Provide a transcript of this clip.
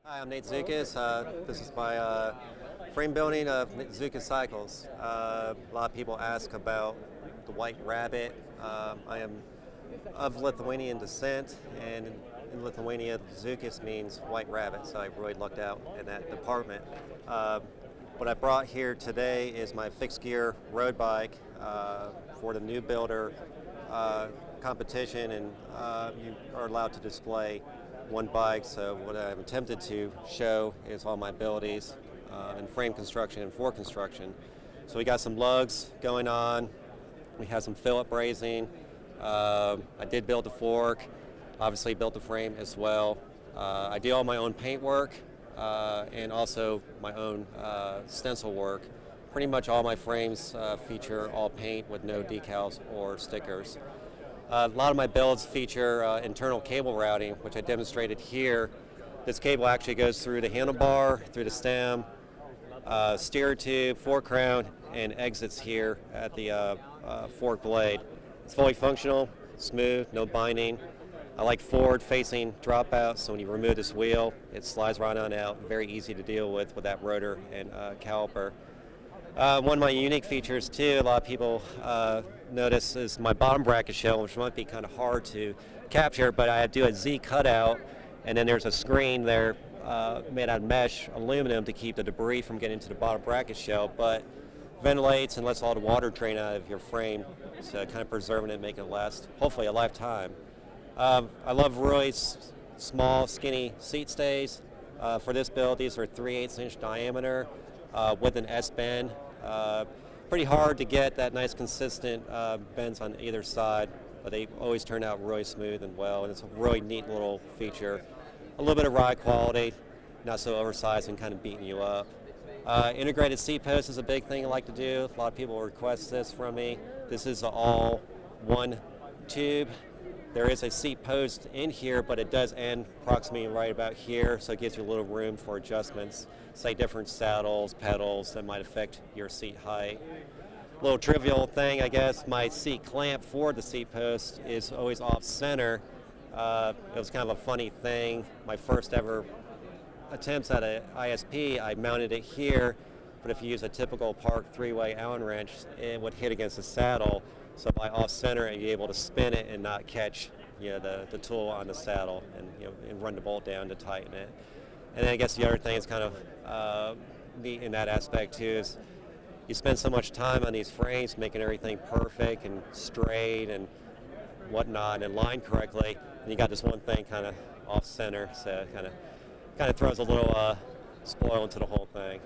Hi, I'm Nate Zukas. This is my frame building of Zukas Cycles. A lot of people ask about the White Rabbit. I am of Lithuanian descent, and in Lithuania, Zukas means White Rabbit, so I really lucked out in that department. What I brought here today is my fixed gear road bike for the new builder competition, and you are allowed to display one bike. So what I'm attempted to show is all my abilities in frame construction and fork construction. So we got some lugs going on. We have some fill-up brazing. I did build the fork, obviously built the frame as well. I do all my own paint work and also my own stencil work. Pretty much all my frames feature all paint with no decals or stickers. A lot of my builds feature internal cable routing, which I demonstrated here. This cable actually goes through the handlebar, through the stem, steer tube, fork crown, and exits here at the fork blade. It's fully functional, smooth, no binding. I like forward-facing dropouts, so when you remove this wheel, it slides right on out. Very easy to deal with that rotor and caliper. One of my unique features too, a lot of people notice, is my bottom bracket shell, which might be kind of hard to capture, but I do a Z cutout, and then there's a screen there made out of mesh aluminum to keep the debris from getting to the bottom bracket shell, but ventilates and lets all the water drain out of your frame, so kind of preserving it, making it last hopefully a lifetime. I love Roy's small, skinny seat stays. For this build, these are 3/8 inch diameter with an S bend. Pretty hard to get that nice consistent bends on either side, but they always turn out really smooth and well, and it's a really neat little feature. A little bit of ride quality, not so oversized and kind of beating you up. Integrated seat post is a big thing I like to do. A lot of people request this from me. This is all one tube. There is a seat post in here, but it does end approximately right about here, so it gives you a little room for adjustments, say different saddles, pedals that might affect your seat height. Little trivial thing, I guess, my seat clamp for the seat post is always off center. It was kind of a funny thing. My first ever attempts at an ISP, I mounted it here, but if you use a typical park three-way Allen wrench, it would hit against the saddle. So by off center, you're able to spin it and not catch, the tool on the saddle, and run the bolt down to tighten it. And then I guess the other thing is kind of neat in that aspect too is you spend so much time on these frames making everything perfect and straight and whatnot and lined correctly, and you got this one thing kind of off center, so it kind of throws a little spoil into the whole thing.